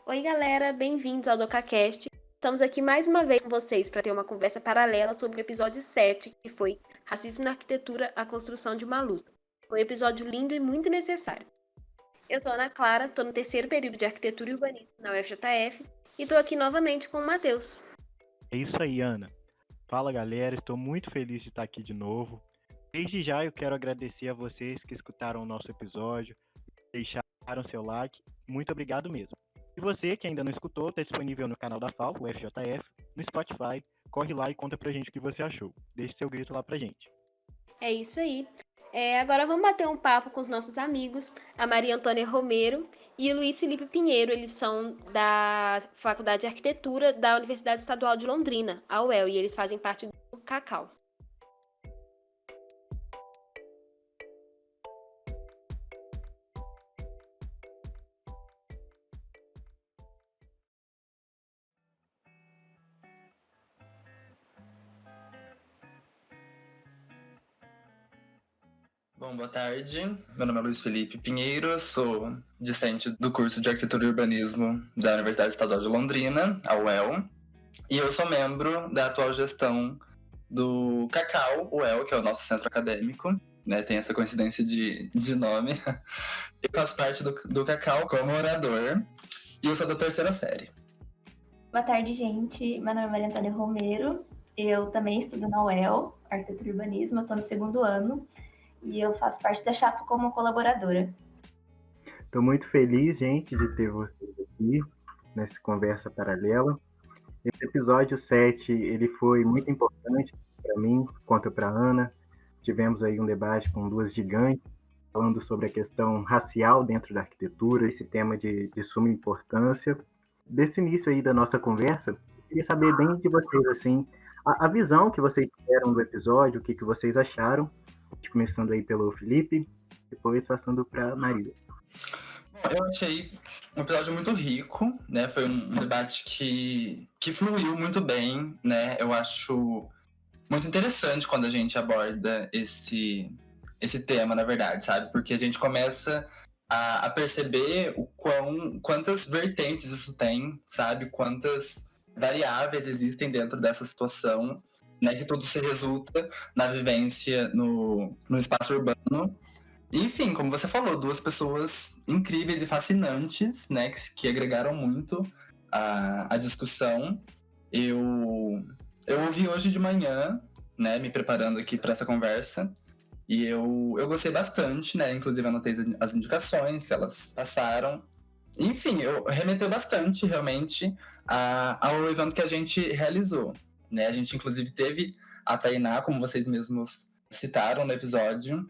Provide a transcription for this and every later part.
Oi, galera, bem-vindos ao DocaCast. Estamos aqui mais uma vez com vocês para ter uma conversa paralela sobre o episódio 7, que foi Racismo na Arquitetura, a construção de uma luta. Foi um episódio lindo e muito necessário. Eu sou a Ana Clara, estou no terceiro período de Arquitetura e Urbanismo na UFJF e estou aqui novamente com o Matheus. É isso aí, Ana. Fala, galera, estou muito feliz de estar aqui de novo. Desde já eu quero agradecer a vocês que escutaram o nosso episódio, deixaram seu like. Muito obrigado mesmo. E você que ainda não escutou, está disponível no canal da FAO, o FJF, no Spotify. Corre lá e conta pra gente o que você achou. Deixe seu grito lá pra gente. É isso aí. Agora vamos bater um papo com os nossos amigos, a Maria Antônia Romero e o Luiz Felipe Pinheiro. Eles são da Faculdade de Arquitetura da Universidade Estadual de Londrina, a UEL, e eles fazem parte do Cacau. Bom, boa tarde. Meu nome é Luiz Felipe Pinheiro, sou discente do curso de Arquitetura e Urbanismo da Universidade Estadual de Londrina, a UEL, e eu sou membro da atual gestão do Cacau, UEL, que é o nosso centro acadêmico, né? Tem essa coincidência de nome. Eu faço parte do Cacau como orador e eu sou da terceira série. Boa tarde, gente. Meu nome é Maria Antônia Romero. Eu também estudo na UEL, Arquitetura e Urbanismo. Eu estou no segundo ano e eu faço parte da chapa como colaboradora. Estou muito feliz, gente, de ter vocês aqui nessa conversa paralela. Esse episódio 7, ele foi muito importante para mim, quanto para a Ana. Tivemos aí um debate com duas gigantes, falando sobre a questão racial dentro da arquitetura, esse tema de suma importância. Desse início aí da nossa conversa, eu queria saber bem de vocês, assim, a visão que vocês tiveram do episódio, o que vocês acharam, começando aí pelo Felipe, depois passando para Maria. Bom, eu achei um episódio muito rico, né? Foi um debate que fluiu muito bem, né? Eu acho muito interessante quando a gente aborda esse tema, na verdade, sabe? Porque a gente começa a perceber quantas vertentes isso tem, sabe? Quantas variáveis existem dentro dessa situação, né? Que tudo se resulta na vivência no espaço urbano. Enfim, como você falou, duas pessoas incríveis e fascinantes, né? Que agregaram muito a discussão. Eu ouvi hoje de manhã, né, me preparando aqui para essa conversa, e eu gostei bastante, né, inclusive anotei as indicações que elas passaram. Enfim, eu remeteu bastante, realmente, ao evento que a gente realizou, né, a gente inclusive teve a Tainá, como vocês mesmos citaram no episódio.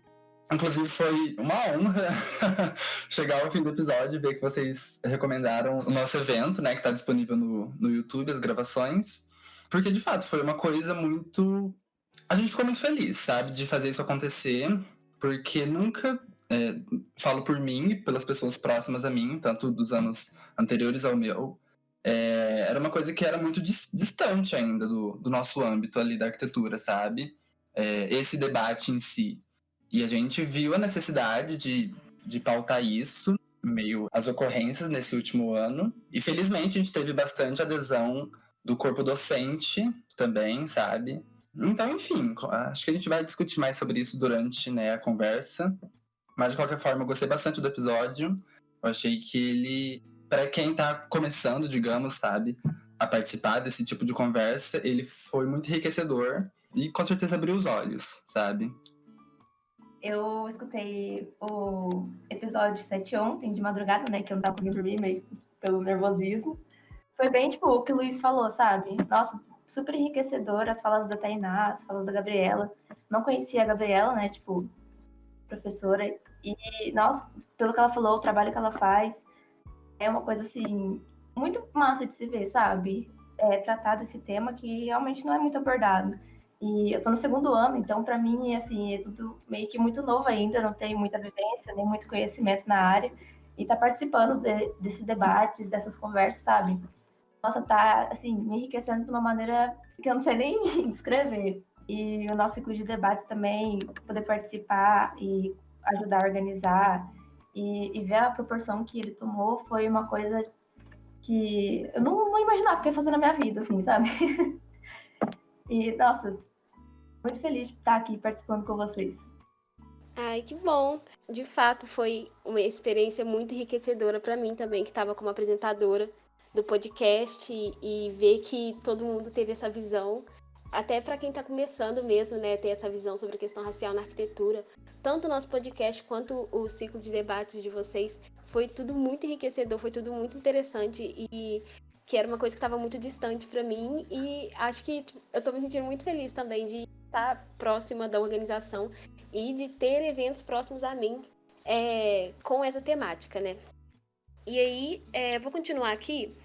Inclusive foi uma honra chegar ao fim do episódio e ver que vocês recomendaram o nosso evento, né, que está disponível no YouTube, as gravações. Porque, de fato, foi uma coisa muito... A gente ficou muito feliz, sabe, de fazer isso acontecer, porque nunca, falo por mim e pelas pessoas próximas a mim, tanto dos anos anteriores ao meu, era uma coisa que era muito distante ainda do nosso âmbito ali da arquitetura, sabe? Esse debate em si. E a gente viu a necessidade de pautar isso, meio as ocorrências nesse último ano. E felizmente a gente teve bastante adesão do corpo docente também, sabe? Então, enfim, acho que a gente vai discutir mais sobre isso durante, né, a conversa. Mas de qualquer forma, eu gostei bastante do episódio. Eu achei que ele, para quem tá começando, digamos, sabe, a participar desse tipo de conversa, ele foi muito enriquecedor e com certeza abriu os olhos, sabe? Eu escutei o episódio 7 ontem, de madrugada, né, que eu não tava conseguindo dormir, meio pelo nervosismo. Foi bem, tipo, o que o Luiz falou, sabe? Nossa, super enriquecedor, as falas da Tainá, as falas da Gabriela. Não conhecia a Gabriela, né, tipo, professora. E, nossa, pelo que ela falou, o trabalho que ela faz é uma coisa, assim, muito massa de se ver, sabe? Tratar desse tema que realmente não é muito abordado. E eu tô no segundo ano, então para mim, assim, é tudo meio que muito novo ainda, não tenho muita vivência, nem muito conhecimento na área. E tá participando desses debates, dessas conversas, sabe? Nossa, tá, assim, me enriquecendo de uma maneira que eu não sei nem descrever. E o nosso ciclo de debates também, poder participar e ajudar a organizar e ver a proporção que ele tomou foi uma coisa que eu não imaginava que ia fazer na minha vida, assim, sabe? E, nossa, muito feliz de estar aqui participando com vocês. Ai, que bom. De fato, foi uma experiência muito enriquecedora para mim também, que estava como apresentadora do podcast e ver que todo mundo teve essa visão, até para quem está começando mesmo, né, ter essa visão sobre a questão racial na arquitetura. Tanto o nosso podcast quanto o ciclo de debates de vocês, foi tudo muito enriquecedor, foi tudo muito interessante e que era uma coisa que estava muito distante para mim e acho que eu estou me sentindo muito feliz também de estar próxima da organização e de ter eventos próximos a mim com essa temática, né? E aí, vou continuar aqui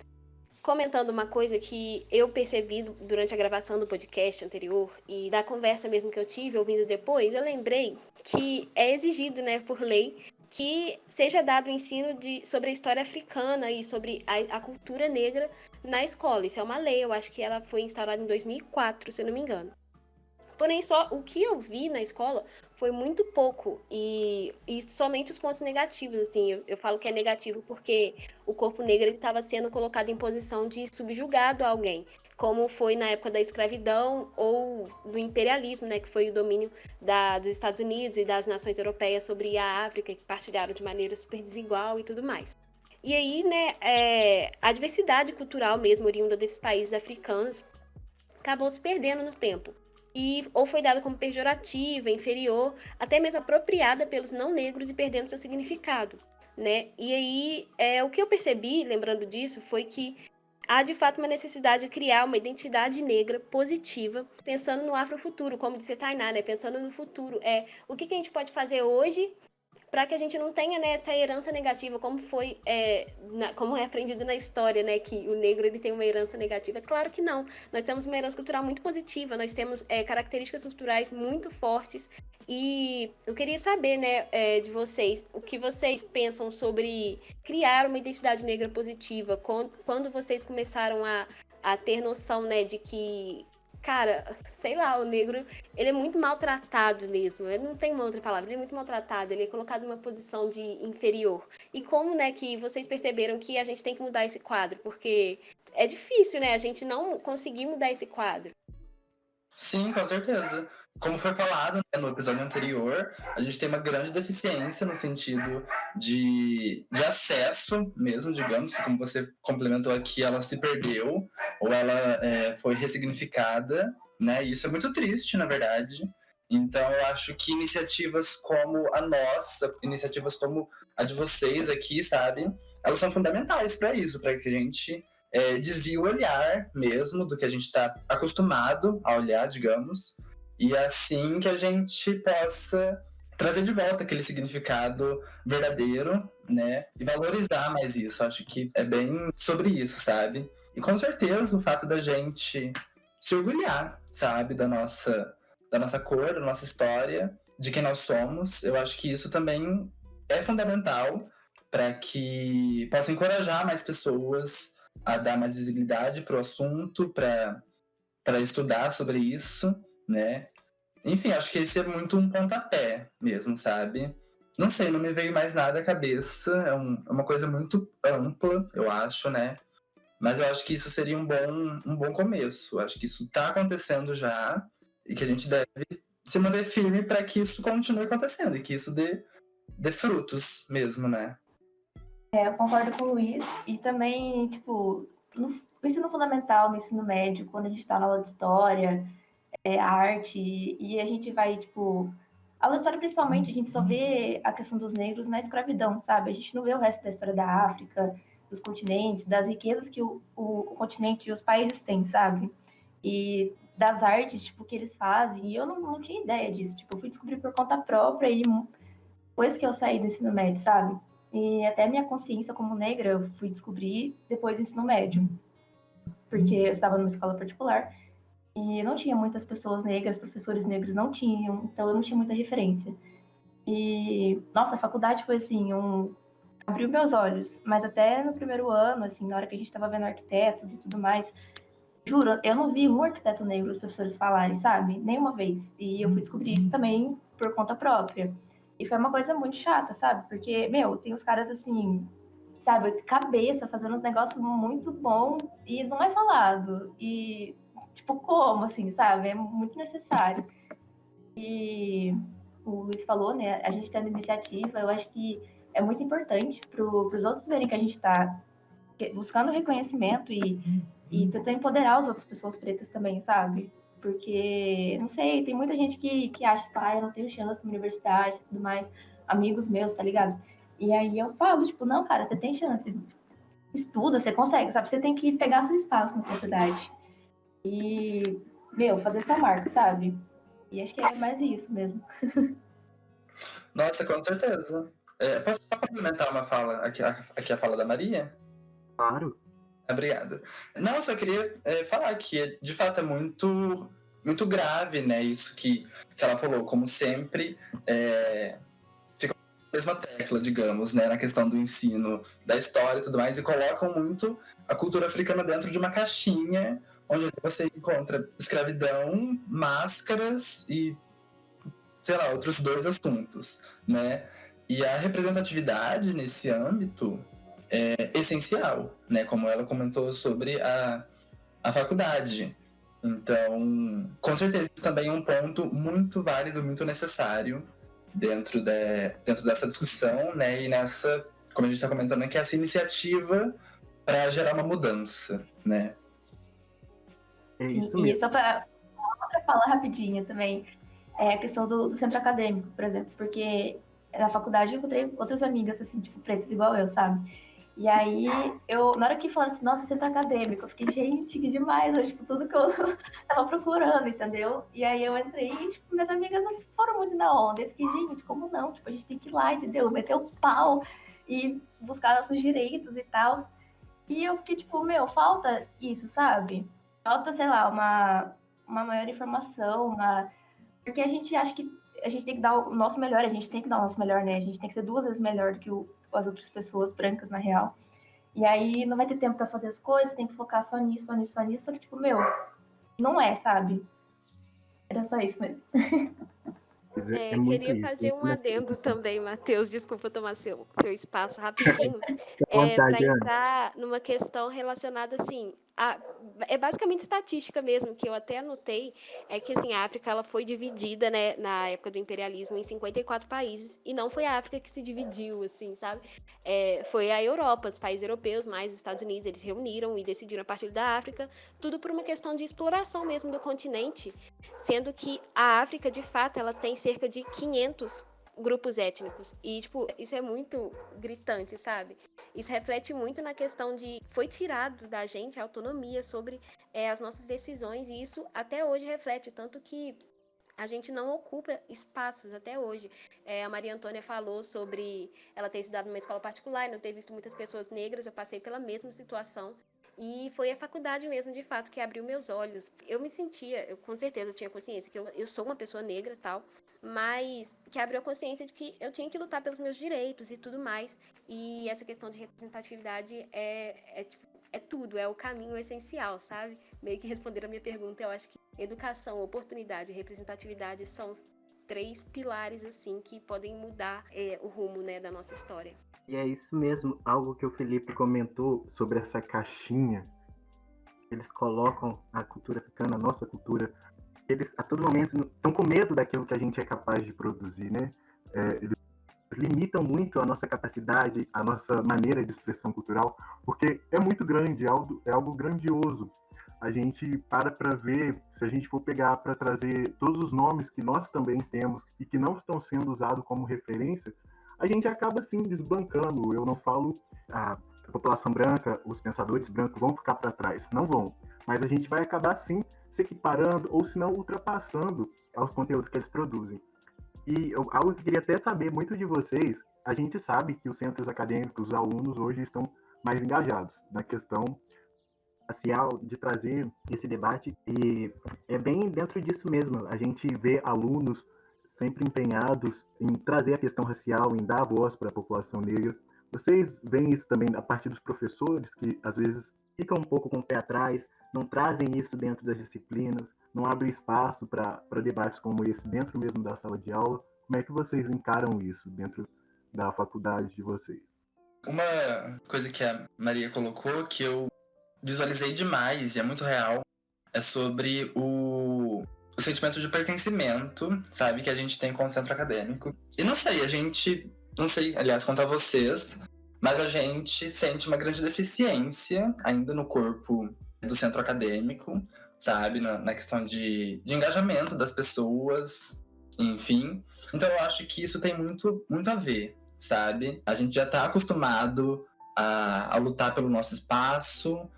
comentando uma coisa que eu percebi durante a gravação do podcast anterior e da conversa mesmo que eu tive ouvindo depois, eu lembrei que é exigido, né, por lei, que seja dado o ensino sobre a história africana e sobre a cultura negra na escola. Isso é uma lei, eu acho que ela foi instaurada em 2004, se eu não me engano. Porém, só o que eu vi na escola foi muito pouco e somente os pontos negativos, assim, eu falo que é negativo porque o corpo negro estava sendo colocado em posição de subjugado a alguém, como foi na época da escravidão ou do imperialismo, né, que foi o domínio dos Estados Unidos e das nações europeias sobre a África, que partilharam de maneira super desigual e tudo mais. E aí, né, a diversidade cultural mesmo oriunda desses países africanos acabou se perdendo no tempo. Ou foi dada como pejorativa, inferior, até mesmo apropriada pelos não negros e perdendo seu significado, né? E aí, o que eu percebi, lembrando disso, foi que há de fato uma necessidade de criar uma identidade negra positiva, pensando no afrofuturo, como disse a Tainá, né? Pensando no futuro. O que a gente pode fazer hoje para que a gente não tenha, né, essa herança negativa, como foi, como é aprendido na história, né, que o negro ele tem uma herança negativa. É claro que não. Nós temos uma herança cultural muito positiva, nós temos características culturais muito fortes. E eu queria saber, né, de vocês, o que vocês pensam sobre criar uma identidade negra positiva, quando vocês começaram a ter noção, né, de que, cara, sei lá, o negro ele é muito maltratado mesmo. Ele não tem uma outra palavra, ele é muito maltratado, ele é colocado numa posição de inferior. E como, né, que vocês perceberam que a gente tem que mudar esse quadro? Porque é difícil, né, a gente não conseguir mudar esse quadro. Sim, com certeza. Como foi falado, né, no episódio anterior, a gente tem uma grande deficiência no sentido de acesso mesmo, digamos, que como você complementou aqui, ela se perdeu ou ela foi ressignificada, né? E isso é muito triste, na verdade. Então, eu acho que iniciativas como a nossa, iniciativas como a de vocês aqui, sabe? Elas são fundamentais para isso, para que a gente desvia o olhar mesmo do que a gente está acostumado a olhar, digamos, e assim que a gente possa trazer de volta aquele significado verdadeiro, né, e valorizar mais isso. Acho que é bem sobre isso, sabe? E com certeza o fato da gente se orgulhar, sabe, da nossa cor, da nossa história, de quem nós somos, eu acho que isso também é fundamental para que possa encorajar mais pessoas a dar mais visibilidade para o assunto, para estudar sobre isso, né? Enfim, acho que esse é muito um pontapé mesmo, sabe? Não sei, não me veio mais nada à cabeça, é uma coisa muito ampla, eu acho, né? Mas eu acho que isso seria um bom começo. Acho que isso está acontecendo já e que a gente deve se manter firme para que isso continue acontecendo e que isso dê frutos mesmo, né? Eu concordo com o Luiz. E também, tipo, no ensino fundamental, no ensino médio, quando a gente está na aula de história, arte, e a gente vai, tipo... A aula de história, principalmente, a gente só vê a questão dos negros na escravidão, sabe? A gente não vê o resto da história da África, dos continentes, das riquezas que o continente e os países têm, sabe? E das artes, tipo, que eles fazem. E eu não tinha ideia disso. Tipo, eu fui descobrir por conta própria e depois que eu saí do ensino médio, sabe? E até minha consciência como negra eu fui descobrir depois do ensino médio. Porque eu estava numa escola particular e não tinha muitas pessoas negras, professores negros não tinham, então eu não tinha muita referência. E, nossa, a faculdade foi assim, abriu meus olhos, mas até no primeiro ano, assim, na hora que a gente estava vendo arquitetos e tudo mais, juro, eu não vi um arquiteto negro os professores falarem, sabe? Nenhuma vez. E eu fui descobrir isso também por conta própria. E foi uma coisa muito chata, sabe? Porque, meu, tem os caras assim, sabe, cabeça, fazendo uns negócios muito bons e não é falado. E, tipo, como, assim, sabe? É muito necessário. E o Luiz falou, né? A gente tendo iniciativa, eu acho que é muito importante para os outros verem que a gente está buscando reconhecimento e tentando empoderar as outras pessoas pretas também, sabe? Porque, não sei, tem muita gente que acha, eu não tenho chance na universidade e tudo mais, amigos meus, tá ligado? E aí eu falo, tipo, não, cara, você tem chance, estuda, você consegue, sabe? Você tem que pegar seu espaço na sociedade e, fazer sua marca, sabe? E acho que é mais isso mesmo. Nossa, com certeza. Posso só complementar uma fala, aqui a fala da Maria? Claro. Obrigado. Não, só queria falar que, de fato, é muito, muito grave, né, isso que ela falou. Como sempre, fica a mesma tecla, digamos, né, na questão do ensino da história e tudo mais, e colocam muito a cultura africana dentro de uma caixinha, onde você encontra escravidão, máscaras e, sei lá, outros dois assuntos, né? E a representatividade nesse âmbito é essencial, né? Como ela comentou sobre a faculdade. Então, com certeza, isso também é um ponto muito válido, muito necessário dentro dessa discussão, né? E nessa, como a gente está comentando, que é essa iniciativa para gerar uma mudança, né? É Sim, isso e mesmo. só para falar rapidinho também, a questão do centro acadêmico, por exemplo, porque na faculdade eu encontrei outras amigas, assim, tipo, pretas igual eu, sabe? E aí, na hora que falaram assim, nossa, centro acadêmico, eu fiquei, gente, que demais, tipo, tudo que eu tava procurando, entendeu? E aí eu entrei e, tipo, minhas amigas não foram muito na onda. Eu fiquei, gente, como não? Tipo, a gente tem que ir lá, entendeu? Meter o pau e buscar nossos direitos e tal. E eu fiquei, tipo, falta isso, sabe? Falta, sei lá, uma maior informação, porque a gente acha que a gente tem que dar o nosso melhor, a gente tem que dar o nosso melhor, né? A gente tem que ser 2 vezes melhor do que as outras pessoas brancas, na real. E aí não vai ter tempo pra fazer as coisas, tem que focar só nisso, só nisso, só nisso. Só que, tipo, não é, sabe? Era só isso mesmo. É muito Queria isso. fazer um adendo também, Matheus, desculpa tomar seu espaço rapidinho, Fica à para vontade, Ana. entrar numa questão relacionada, assim, é basicamente estatística mesmo, que eu até anotei, é que, assim, a África, ela foi dividida, né, na época do imperialismo, em 54 países, e não foi a África que se dividiu, assim, sabe? Foi a Europa, os países europeus, mais os Estados Unidos, eles reuniram e decidiram a partir da África, tudo por uma questão de exploração mesmo do continente, sendo que a África, de fato, ela tem cerca de 500 grupos étnicos. E, tipo, isso é muito gritante, sabe? Isso reflete muito na questão de foi tirado da gente a autonomia sobre as nossas decisões, e isso até hoje reflete, tanto que a gente não ocupa espaços até hoje. A Maria Antônia falou sobre ela ter estudado numa escola particular e não ter visto muitas pessoas negras. Eu passei pela mesma situação. E foi a faculdade mesmo, de fato, que abriu meus olhos. Eu me sentia, eu com certeza tinha consciência que eu sou uma pessoa negra e tal, mas que abriu a consciência de que eu tinha que lutar pelos meus direitos e tudo mais. E essa questão de representatividade é tudo, é o caminho essencial, sabe? Meio que responder a minha pergunta, eu acho que educação, oportunidade e representatividade são os 3 pilares, assim, que podem mudar o rumo, né, da nossa história. E é isso mesmo, algo que o Felipe comentou sobre essa caixinha. Eles colocam a cultura africana, a nossa cultura, eles a todo momento estão com medo daquilo que a gente é capaz de produzir, né? Eles limitam muito a nossa capacidade, a nossa maneira de expressão cultural, porque é muito grande, é algo grandioso. A gente para ver, se a gente for pegar para trazer todos os nomes que nós também temos e que não estão sendo usados como referência, a gente acaba sim desbancando. Eu não falo a população branca, os pensadores brancos vão ficar para trás, não vão. Mas a gente vai acabar sim se equiparando ou se não ultrapassando aos conteúdos que eles produzem. E algo que eu queria até saber muito de vocês, a gente sabe que os centros acadêmicos, os alunos hoje estão mais engajados na questão racial, de trazer esse debate, e é bem dentro disso mesmo. A gente vê alunos sempre empenhados em trazer a questão racial, em dar voz para a população negra. Vocês veem isso também a partir dos professores, que às vezes ficam um pouco com o pé atrás, não trazem isso dentro das disciplinas, não abrem espaço para debates como esse dentro mesmo da sala de aula. Como é que vocês encaram isso dentro da faculdade de vocês? Uma coisa que a Maria colocou que eu visualizei demais e é muito real é sobre o sentimento de pertencimento, sabe, que a gente tem com o centro acadêmico. E não sei, não sei, aliás, quanto a vocês, mas a gente sente uma grande deficiência ainda no corpo do centro acadêmico, sabe, na questão de engajamento das pessoas, enfim. Então eu acho que isso tem muito, muito a ver, sabe? A gente já está acostumado a lutar pelo nosso espaço,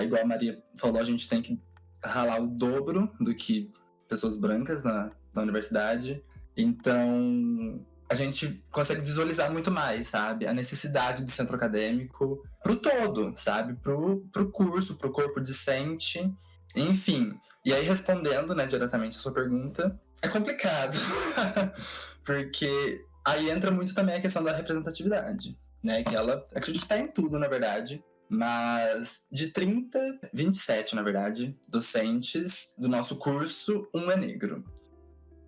igual a Maria falou, a gente tem que ralar o dobro do que pessoas brancas na universidade. Então, a gente consegue visualizar muito mais, sabe? A necessidade do centro acadêmico pro todo, sabe? Pro curso, pro corpo discente, enfim. E aí, respondendo, né, diretamente a sua pergunta, é complicado. Porque aí entra muito também a questão da representatividade, né? Que ela acredita em tudo, na verdade. Mas de 27, na verdade, docentes do nosso curso, um é negro.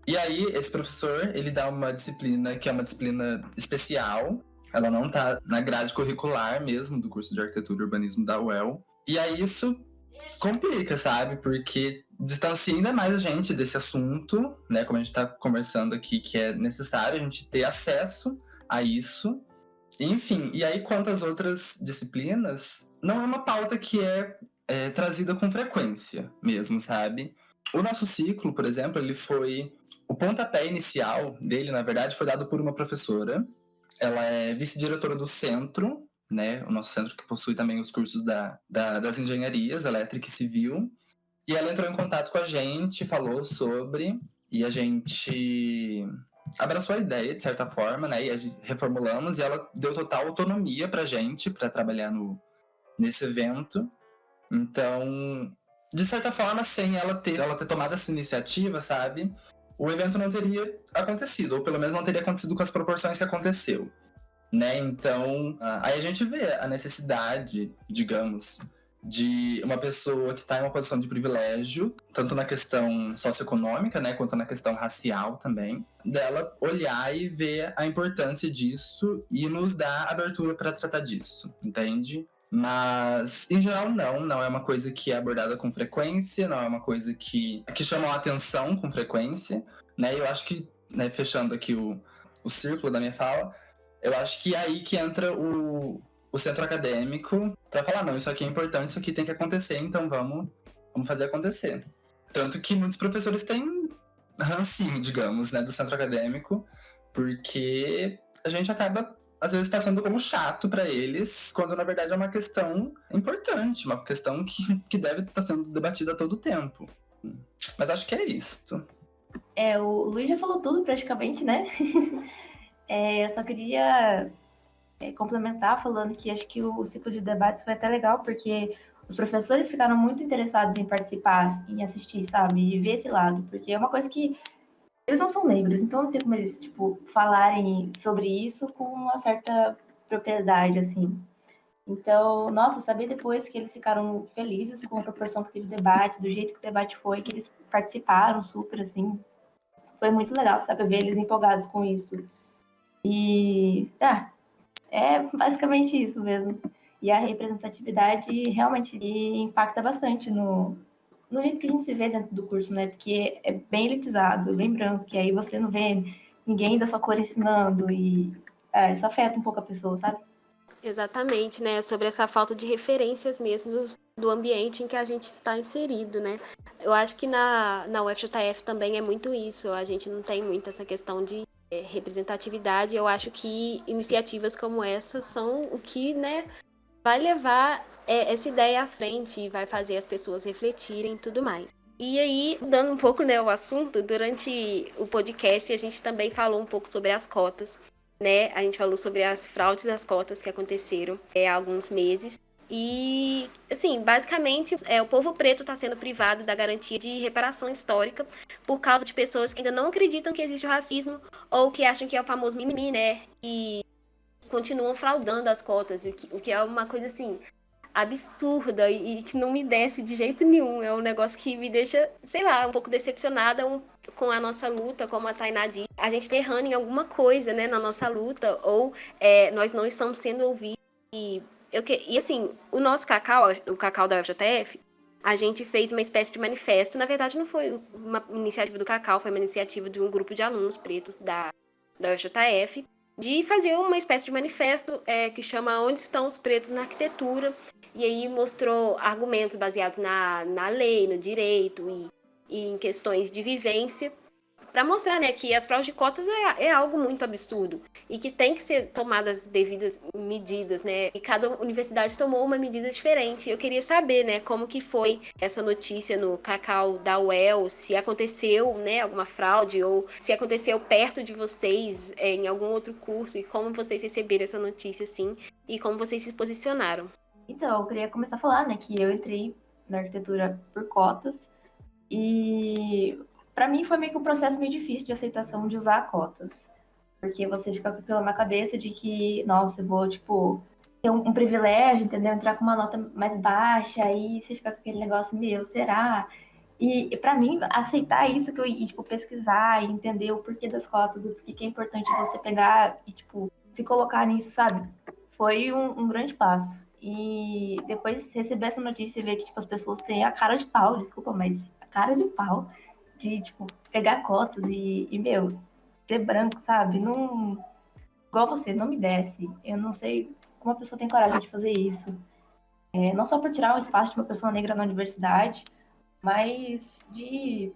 E aí, esse professor, ele dá uma disciplina que é uma disciplina especial. Ela não tá na grade curricular mesmo do curso de Arquitetura e Urbanismo da UEL. E aí isso complica, sabe? Porque distancia ainda mais a gente desse assunto, né? Como a gente tá conversando aqui, que é necessário a gente ter acesso a isso. Enfim, e aí quanto às outras disciplinas, não é uma pauta que é trazida com frequência mesmo, sabe? O nosso ciclo, por exemplo, ele foi... O pontapé inicial dele, na verdade, foi dado por uma professora. Ela é vice-diretora do centro, né? O nosso centro que possui também os cursos das engenharias, elétrica e civil. E ela entrou em contato com a gente, falou sobre... E a gente abraçou a ideia, de certa forma, né? E a gente reformulamos e ela deu total autonomia pra gente, pra trabalhar nesse evento. Então, de certa forma, sem ela ter tomado essa iniciativa, sabe? O evento não teria acontecido, ou pelo menos não teria acontecido com as proporções que aconteceu, né? Então, aí a gente vê a necessidade, digamos, de uma pessoa que está em uma posição de privilégio, tanto na questão socioeconômica, né, quanto na questão racial também, dela olhar e ver a importância disso e nos dar abertura para tratar disso, entende? Mas, em geral, não é uma coisa que é abordada com frequência, não é uma coisa que chama a atenção com frequência, né? Eu acho que, né, fechando aqui o círculo da minha fala, eu acho que é aí que entra o centro acadêmico para falar, não, isso aqui é importante, isso aqui tem que acontecer, então vamos fazer acontecer. Tanto que muitos professores têm rancinho, digamos, né, do centro acadêmico, porque a gente acaba, às vezes, passando como chato para eles, quando na verdade é uma questão importante, uma questão que deve estar sendo debatida a todo tempo. Mas acho que é isso. O Luiz já falou tudo praticamente, né? Eu só queria complementar falando que acho que o ciclo de debates foi até legal, porque os professores ficaram muito interessados em participar, em assistir, sabe? E ver esse lado, porque é uma coisa que eles não são negros, então não tem como eles, tipo, falarem sobre isso com uma certa propriedade, assim. Então, nossa, saber depois que eles ficaram felizes com a proporção que teve o debate, do jeito que o debate foi, que eles participaram super, assim, foi muito legal, sabe? Ver eles empolgados com isso. E, é basicamente isso mesmo. E a representatividade realmente impacta bastante no jeito que a gente se vê dentro do curso, né? Porque é bem elitizado, bem branco, e aí você não vê ninguém da sua cor ensinando, e isso afeta um pouco a pessoa, sabe? Exatamente, né? Sobre essa falta de referências mesmo do ambiente em que a gente está inserido, né? Eu acho que na UFJF também é muito isso. A gente não tem muito essa questão de representatividade. Eu acho que iniciativas como essa são o que, né, vai levar essa ideia à frente e vai fazer as pessoas refletirem e tudo mais. E aí, dando um pouco, né, o assunto, durante o podcast a gente também falou um pouco sobre as cotas, né? A gente falou sobre as fraudes das cotas que aconteceram há alguns meses. E, assim, basicamente, o povo preto está sendo privado da garantia de reparação histórica por causa de pessoas que ainda não acreditam que existe o racismo ou que acham que é o famoso mimimi, né? E continuam fraudando as cotas, o que é uma coisa, assim, absurda e que não me desce de jeito nenhum. É um negócio que me deixa, sei lá, um pouco decepcionada com a nossa luta, como a Tainá disse. A gente tá errando em alguma coisa, né, na nossa luta, ou nós não estamos sendo ouvidos. E assim, o nosso cacau, o cacau da UFJF, a gente fez uma espécie de manifesto. Na verdade, não foi uma iniciativa do cacau, foi uma iniciativa de um grupo de alunos pretos da UFJF, de fazer uma espécie de manifesto que chama Onde Estão os Pretos na Arquitetura. E aí mostrou argumentos baseados na lei, no direito e em questões de vivência, para mostrar, né, que as fraudes de cotas é algo muito absurdo e que tem que ser tomadas devidas medidas, né? E cada universidade tomou uma medida diferente. Eu queria saber, né, como que foi essa notícia no cacau da UEL, se aconteceu, né, alguma fraude ou se aconteceu perto de vocês em algum outro curso e como vocês receberam essa notícia, assim, e como vocês se posicionaram. Então, eu queria começar a falar, né, que eu entrei na arquitetura por cotas e para mim foi meio que um processo meio difícil de aceitação de usar cotas, porque você fica com aquilo na cabeça de que, nossa, eu vou, tipo, ter um privilégio, entendeu? Entrar com uma nota mais baixa, aí você fica com aquele negócio, meu, será? E para mim, aceitar isso que eu ia, tipo, pesquisar e entender o porquê das cotas, o porquê que é importante você pegar e, tipo, se colocar nisso, sabe? Foi um grande passo. E depois receber essa notícia e ver que, tipo, as pessoas têm a cara de pau, desculpa, mas a cara de pau de, tipo, pegar cotas e meu, ser branco, sabe? Não, igual você, não me desce. Eu não sei como a pessoa tem coragem de fazer isso. Não só por tirar o espaço de uma pessoa negra na universidade, mas de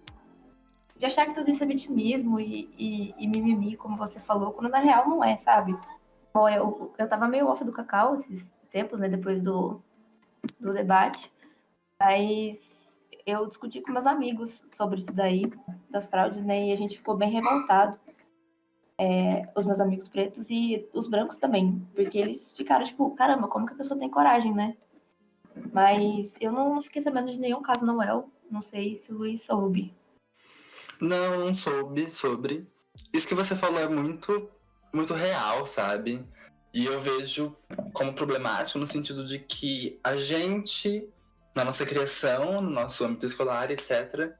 achar que tudo isso é vitimismo e mimimi, como você falou, quando na real não é, sabe? Bom, eu tava meio off do cacau esses tempos, né, depois do debate, mas eu discuti com meus amigos sobre isso daí, das fraudes, né, e a gente ficou bem revoltado, os meus amigos pretos e os brancos também, porque eles ficaram tipo, caramba, como que a pessoa tem coragem, né? Mas eu não fiquei sabendo de nenhum caso na UEL, não sei se o Luiz soube. Não soube sobre. Isso que você falou é muito, muito real, sabe? E eu vejo como problemático no sentido de que a gente, na nossa criação, no nosso âmbito escolar, etc.,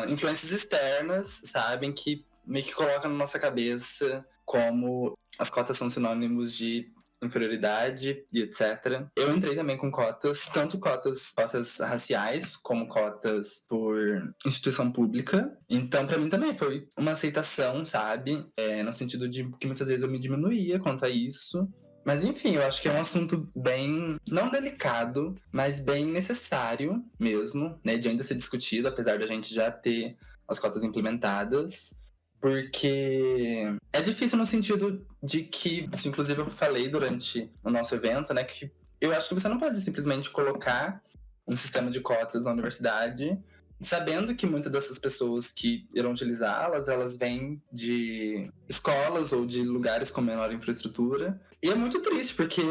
influências externas, sabem, que meio que colocam na nossa cabeça como as cotas são sinônimos de inferioridade e etc. Eu entrei também com cotas, tanto cotas raciais, como cotas por instituição pública. Então, para mim também foi uma aceitação, sabe? No sentido de que muitas vezes eu me diminuía quanto a isso. Mas enfim, eu acho que é um assunto bem, não delicado, mas bem necessário mesmo, né? De ainda ser discutido, apesar da gente já ter as cotas implementadas. Porque é difícil no sentido de que, assim, inclusive eu falei durante o nosso evento, né, que eu acho que você não pode simplesmente colocar um sistema de cotas na universidade, sabendo que muitas dessas pessoas que irão utilizá-las, elas vêm de escolas ou de lugares com menor infraestrutura. E é muito triste, porque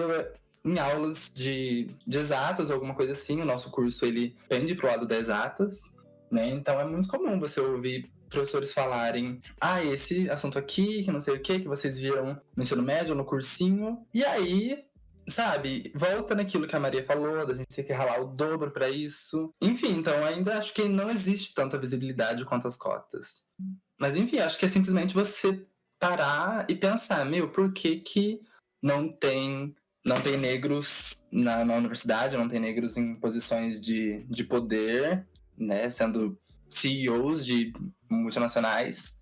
em aulas de exatas ou alguma coisa assim, o nosso curso ele pende pro lado das exatas, né? Então é muito comum você ouvir professores falarem, esse assunto aqui, que não sei o que vocês viram no ensino médio, no cursinho, e aí, sabe, volta naquilo que a Maria falou, da gente ter que ralar o dobro para isso. Enfim, então ainda acho que não existe tanta visibilidade quanto as cotas. Mas enfim, acho que é simplesmente você parar e pensar, por que que não tem negros na universidade, não tem negros em posições de poder, né, sendo CEOs de multinacionais.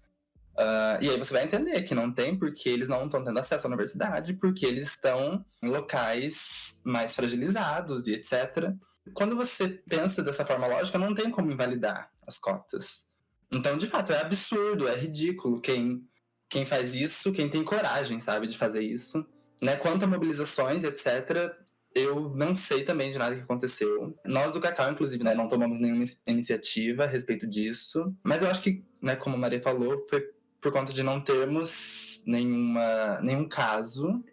E aí você vai entender que não tem, porque eles não estão tendo acesso à universidade, porque eles estão em locais mais fragilizados e etc. Quando você pensa dessa forma lógica, não tem como invalidar as cotas. Então, de fato, é absurdo, é ridículo quem faz isso, quem tem coragem, sabe, de fazer isso. Né? Quanto a mobilizações, etc., eu não sei também de nada que aconteceu. Nós do Cacau, inclusive, né, não tomamos nenhuma iniciativa a respeito disso. Mas eu acho que, né, como a Maria falou, foi por conta de não termos nenhum caso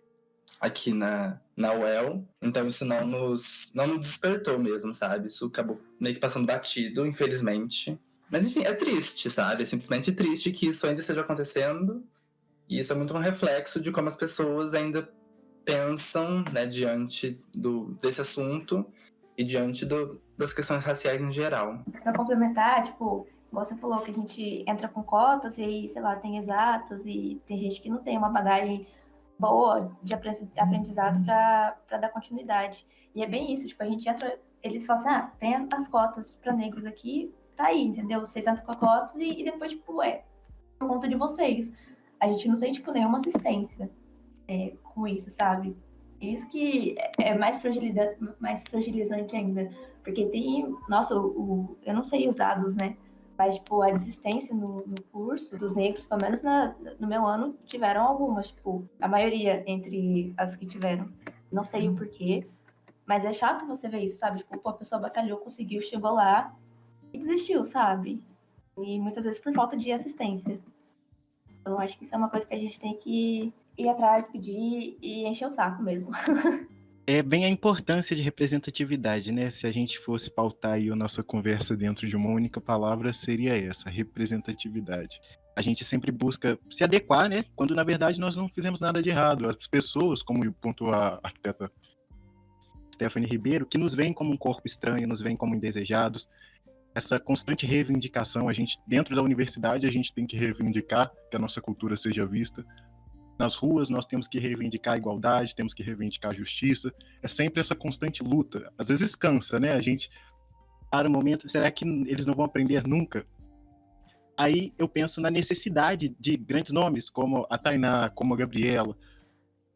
aqui na UEL. Então isso não nos despertou mesmo, sabe? Isso acabou meio que passando batido, infelizmente. Mas enfim, é triste, sabe? É simplesmente triste que isso ainda esteja acontecendo. E isso é muito um reflexo de como as pessoas ainda pensam, né, diante desse assunto e diante das questões raciais em geral. Para complementar, tipo, você falou que a gente entra com cotas e aí, sei lá, tem exatas e tem gente que não tem uma bagagem boa de aprendizado para dar continuidade. E é bem isso, tipo, a gente entra, eles falam assim, tem as cotas para negros aqui, tá aí, entendeu? Vocês entram com as cotas e depois, tipo, por conta de vocês. A gente não tem, tipo, nenhuma assistência com isso, sabe? Isso que é mais fragilizante ainda. Porque tem, nossa, eu não sei os dados, né? Mas, tipo, a desistência no curso dos negros, pelo menos no meu ano, tiveram algumas, tipo, a maioria entre as que tiveram. Não sei o porquê, mas é chato você ver isso, sabe? Tipo, pô, a pessoa batalhou, conseguiu, chegou lá e desistiu, sabe? E muitas vezes por falta de assistência. Então, acho que isso é uma coisa que a gente tem que ir atrás, pedir e encher o saco mesmo. É bem a importância de representatividade, né? Se a gente fosse pautar aí a nossa conversa dentro de uma única palavra, seria essa, representatividade. A gente sempre busca se adequar, né? Quando na verdade nós não fizemos nada de errado. As pessoas, como pontuou a arquiteta Stephanie Ribeiro, que nos veem como um corpo estranho, nos veem como indesejados. Essa constante reivindicação, a gente dentro da universidade a gente tem que reivindicar que a nossa cultura seja vista. Nas ruas nós temos que reivindicar a igualdade, temos que reivindicar a justiça. É sempre essa constante luta. Às vezes cansa, né? A gente para um momento, será que eles não vão aprender nunca? Aí eu penso na necessidade de grandes nomes, como a Tainá, como a Gabriela,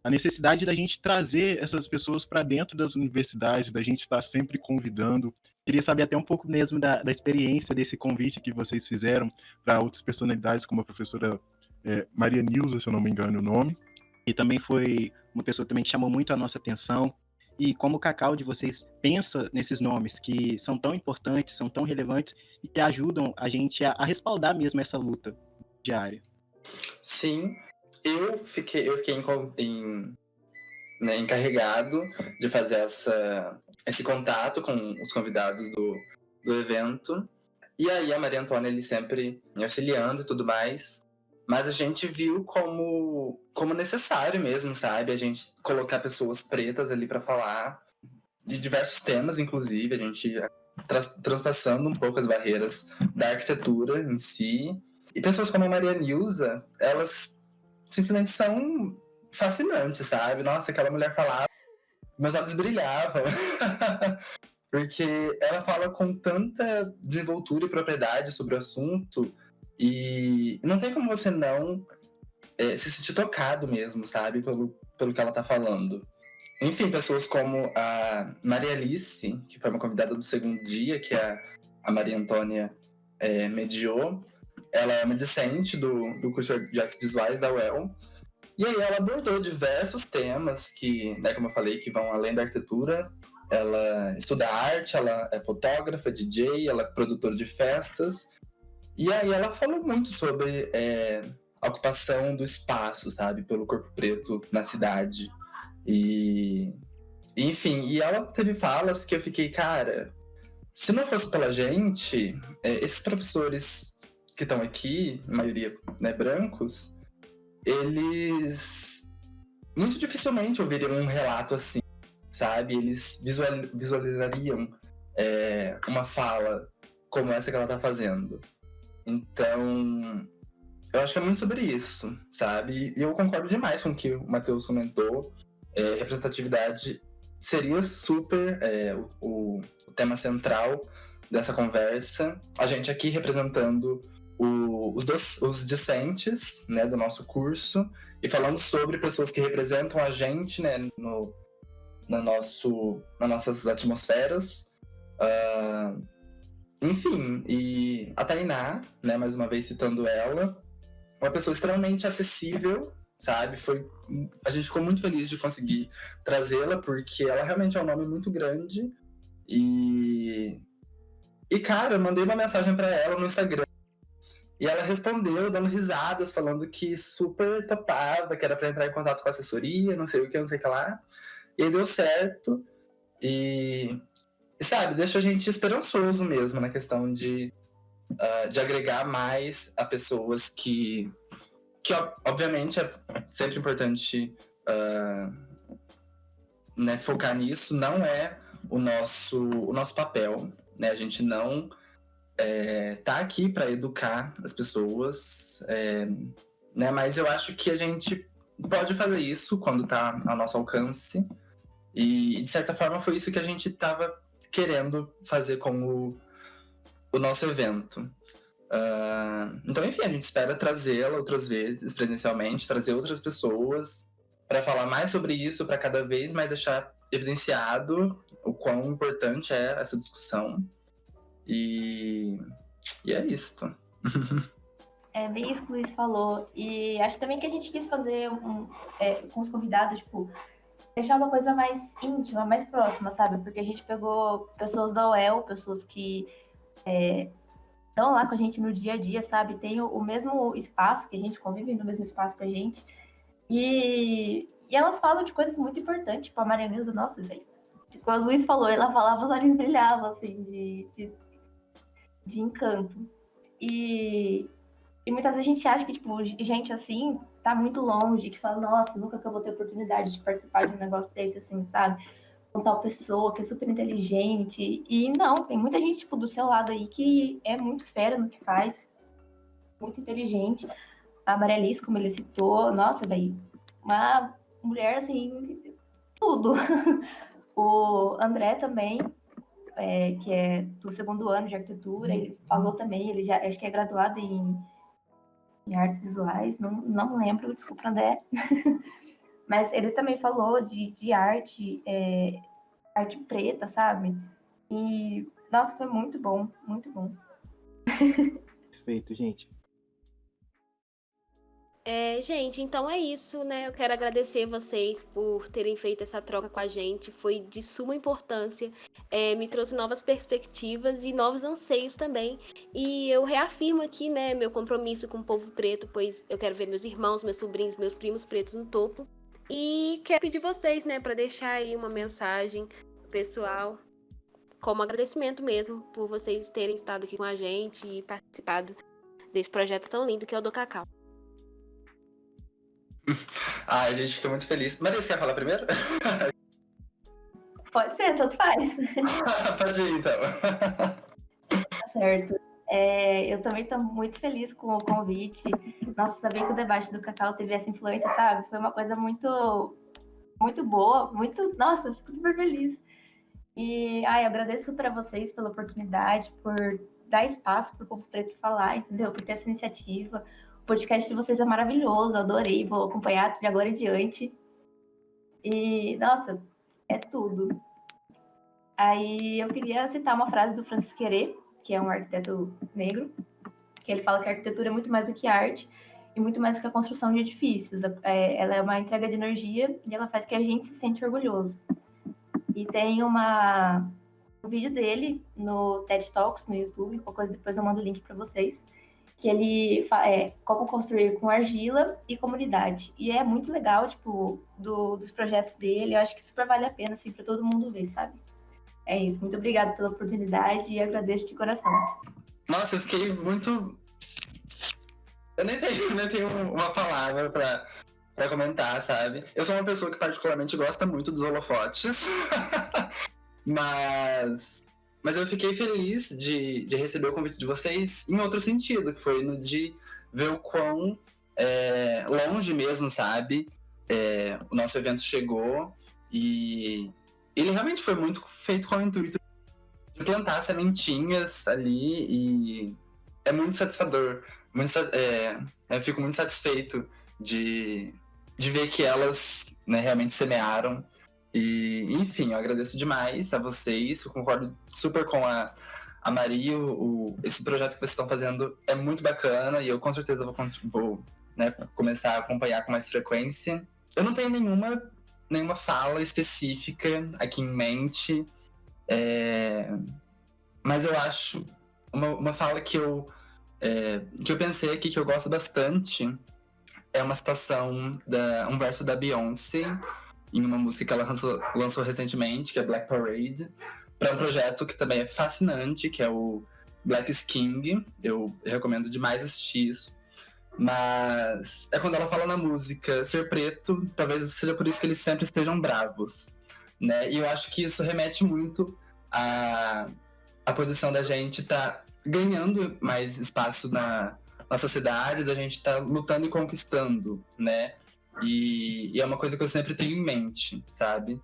a necessidade da gente trazer essas pessoas para dentro das universidades, da gente estar sempre convidando. Queria saber até um pouco mesmo da experiência desse convite que vocês fizeram para outras personalidades, como a professora Maria Nilza, se eu não me engano o nome, e também foi uma pessoa também que chamou muito a nossa atenção. E como o Cacau de vocês pensa nesses nomes que são tão importantes, são tão relevantes e que ajudam a gente a respaldar mesmo essa luta diária. Sim, eu fiquei encarregado de fazer esse contato com os convidados do evento. E aí a Maria Antônia ele sempre me auxiliando e tudo mais. Mas a gente viu como necessário mesmo, sabe? A gente colocar pessoas pretas ali para falar de diversos temas, inclusive. A gente transpassando um pouco as barreiras da arquitetura em si. E pessoas como a Maria Nilza, elas simplesmente são fascinantes, sabe? Nossa, aquela mulher falava, meus olhos brilhavam. Porque ela fala com tanta desenvoltura e propriedade sobre o assunto e não tem como você não se sentir tocado mesmo, sabe? Pelo que ela tá falando. Enfim, pessoas como a Maria Alice, que foi uma convidada do segundo dia, que a Maria Antônia mediou. Ela é uma discente do curso de artes visuais da UEL. E aí ela abordou diversos temas que, né, como eu falei, que vão além da arquitetura. Ela estuda arte, ela é fotógrafa, DJ, ela é produtora de festas. E aí ela falou muito sobre a ocupação do espaço, sabe, pelo corpo preto na cidade. Enfim, e ela teve falas que eu fiquei, cara, se não fosse pela gente, esses professores que estão aqui, a maioria, né, brancos, eles muito dificilmente ouviriam um relato assim, sabe? Eles visualizariam uma fala como essa que ela tá fazendo. Então, eu acho que é muito sobre isso, sabe? E eu concordo demais com o que o Matheus comentou. Representatividade seria super o tema central dessa conversa. A gente aqui representando os discentes, né, do nosso curso e falando sobre pessoas que representam a gente, né, nas nossas atmosferas. Enfim, e a Tainá, né, mais uma vez citando ela, uma pessoa extremamente acessível, sabe? A gente ficou muito feliz de conseguir trazê-la, porque ela realmente é um nome muito grande. E cara, eu mandei uma mensagem para ela no Instagram. E ela respondeu, dando risadas, falando que super topava, que era para entrar em contato com a assessoria, não sei o que, não sei o que lá. E aí deu certo. E sabe, deixa a gente esperançoso mesmo na questão de agregar mais a pessoas que obviamente é sempre importante né, focar nisso, não é o nosso papel, né? A gente não tá aqui para educar as pessoas, né? Mas eu acho que a gente pode fazer isso quando tá ao nosso alcance. E, de certa forma, foi isso que a gente estava querendo fazer com o nosso evento. Então, enfim, a gente espera trazê-la outras vezes presencialmente, trazer outras pessoas para falar mais sobre isso, para cada vez mais deixar evidenciado o quão importante é essa discussão. E é isso. É bem isso que o Luiz falou. E acho também que a gente quis fazer com os convidados, tipo, deixar uma coisa mais íntima, mais próxima, sabe? Porque a gente pegou pessoas da UEL, pessoas que estão lá com a gente no dia a dia, sabe? Tem o mesmo espaço, que a gente convive no mesmo espaço que a gente. E elas falam de coisas muito importantes, tipo a Maria Neuza, nossa, velho. Quando o Luiz falou, ela falava, os olhos brilhavam, assim, de encanto. E muitas vezes a gente acha que, tipo, gente assim, tá muito longe, que fala, nossa, nunca que eu vou ter oportunidade de participar de um negócio desse, assim, sabe? Com tal pessoa que é super inteligente. E não, tem muita gente, tipo, do seu lado aí que é muito fera no que faz, muito inteligente. A Maria Alice, como ele citou, nossa, velho, uma mulher, assim, tudo. O André também, que é do segundo ano de arquitetura, ele falou também, ele já acho que é graduado em artes visuais, não lembro, desculpa, André. Mas ele também falou de arte, arte preta, sabe? E, nossa, foi muito bom, muito bom. Perfeito, gente. Gente, então é isso, né? Eu quero agradecer vocês por terem feito essa troca com a gente. Foi de suma importância. Me trouxe novas perspectivas e novos anseios também. E eu reafirmo aqui, né, meu compromisso com o povo preto, pois eu quero ver meus irmãos, meus sobrinhos, meus primos pretos no topo. E quero pedir vocês, né, para deixar aí uma mensagem pessoal, como agradecimento mesmo, por vocês terem estado aqui com a gente e participado desse projeto tão lindo que é o do Cacau. A gente fica muito feliz. Maria, você quer falar primeiro? Pode ser, tanto faz. Pode ir, então. Tá certo. Eu também estou muito feliz com o convite. Nossa, saber que o debate do Cacau teve essa influência, sabe? Foi uma coisa muito, muito boa, muito... Nossa, eu fico super feliz. E eu agradeço para vocês pela oportunidade, por dar espaço para o povo preto falar, entendeu? Por ter essa iniciativa. O podcast de vocês é maravilhoso, adorei, vou acompanhar de agora em diante. E, nossa, é tudo. Aí eu queria citar uma frase do Francis Querê, que é um arquiteto negro, que ele fala que a arquitetura é muito mais do que arte e muito mais do que a construção de edifícios. Ela é uma entrega de energia e ela faz que a gente se sente orgulhoso. E tem um vídeo dele no TED Talks, no YouTube, qualquer coisa depois eu mando o link para vocês, que ele como construir com argila e comunidade. E é muito legal, tipo, dos projetos dele, eu acho que super vale a pena, assim, para todo mundo ver, sabe? É isso, muito obrigada pela oportunidade e agradeço de coração. Nossa, eu fiquei muito... Eu nem tenho uma palavra pra comentar, sabe? Eu sou uma pessoa que particularmente gosta muito dos holofotes. Mas eu fiquei feliz de receber o convite de vocês em outro sentido, que foi no de ver o quão longe mesmo, sabe? O nosso evento chegou e ele realmente foi muito feito com o intuito de plantar sementinhas ali e é muito satisfator. Eu fico muito satisfeito de ver que elas, né, realmente semearam. E, enfim, eu agradeço demais a vocês. Eu concordo super com a Maria. Esse projeto que vocês estão fazendo é muito bacana e eu com certeza vou né, começar a acompanhar com mais frequência. Eu não tenho nenhuma fala específica aqui em mente, mas eu acho uma fala que eu pensei aqui, que eu gosto bastante, é uma citação, um verso da Beyoncé, em uma música que ela lançou recentemente, que é Black Parade, para um projeto que também é fascinante, que é o Black is King. Eu recomendo demais assistir isso. Mas é quando ela fala na música, ser preto, talvez seja por isso que eles sempre estejam bravos, né? E eu acho que isso remete muito à posição da gente tá ganhando mais espaço na sociedade, da gente tá lutando e conquistando, né? E é uma coisa que eu sempre tenho em mente, sabe?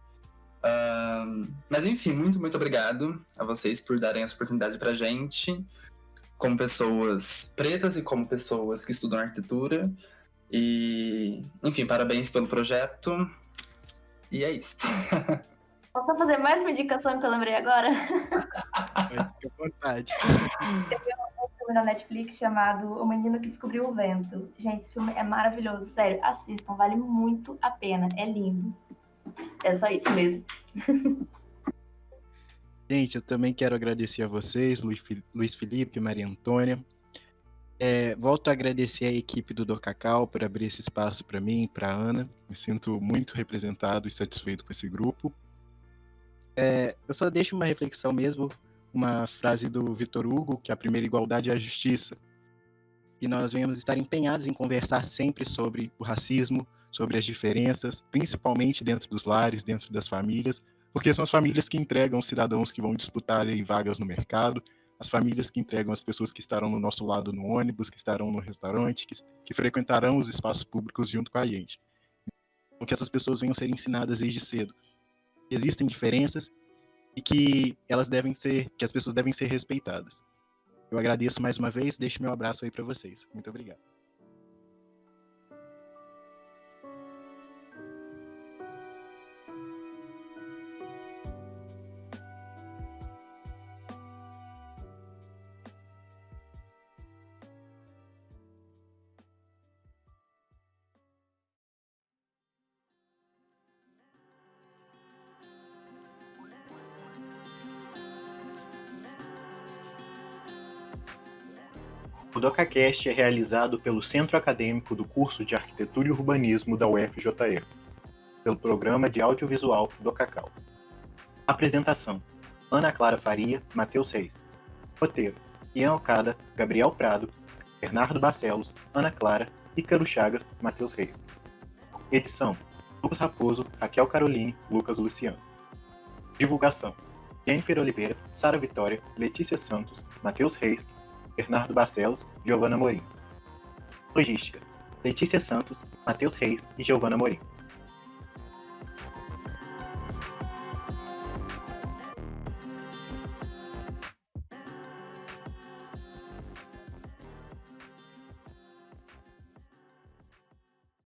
Mas enfim, muito, muito obrigado a vocês por darem essa oportunidade pra gente, como pessoas pretas e como pessoas que estudam arquitetura. E, enfim, parabéns pelo projeto. E é isso. Posso fazer mais uma indicação que eu lembrei agora? Fique à vontade. Um filme da Netflix chamado O Menino que Descobriu o Vento. Gente, esse filme é maravilhoso, sério, assistam, vale muito a pena, é lindo. É só isso mesmo. Gente, eu também quero agradecer a vocês, Luiz Felipe, Maria Antônia. Volto a agradecer a equipe do Docacau por abrir esse espaço para mim e para a Ana. Me sinto muito representado e satisfeito com esse grupo. Eu só deixo uma reflexão mesmo, uma frase do Vitor Hugo, que a primeira igualdade é a justiça. E nós venhamos estar empenhados em conversar sempre sobre o racismo, sobre as diferenças, principalmente dentro dos lares, dentro das famílias, porque são as famílias que entregam os cidadãos que vão disputar aí vagas no mercado, as famílias que entregam as pessoas que estarão no nosso lado no ônibus, que estarão no restaurante, que frequentarão os espaços públicos junto com a gente. Então, que essas pessoas venham ser ensinadas desde cedo. Existem diferenças e que as pessoas devem ser respeitadas. Eu agradeço mais uma vez, deixo meu abraço aí para vocês. Muito obrigado. O DocaCast é realizado pelo Centro Acadêmico do Curso de Arquitetura e Urbanismo da UFJF, pelo Programa de Audiovisual Docacau. Apresentação: Ana Clara Faria, Matheus Reis. Roteiro: Ian Okada, Gabriel Prado, Bernardo Barcelos, Ana Clara, Ícaro Chagas, Matheus Reis. Edição: Lucas Raposo, Raquel Caroline, Lucas Luciano. Divulgação: Jennifer Oliveira, Sara Vitória, Letícia Santos, Matheus Reis, Bernardo Barcelos, Giovana Morim. Logística: Letícia Santos, Matheus Reis e Giovana Morim.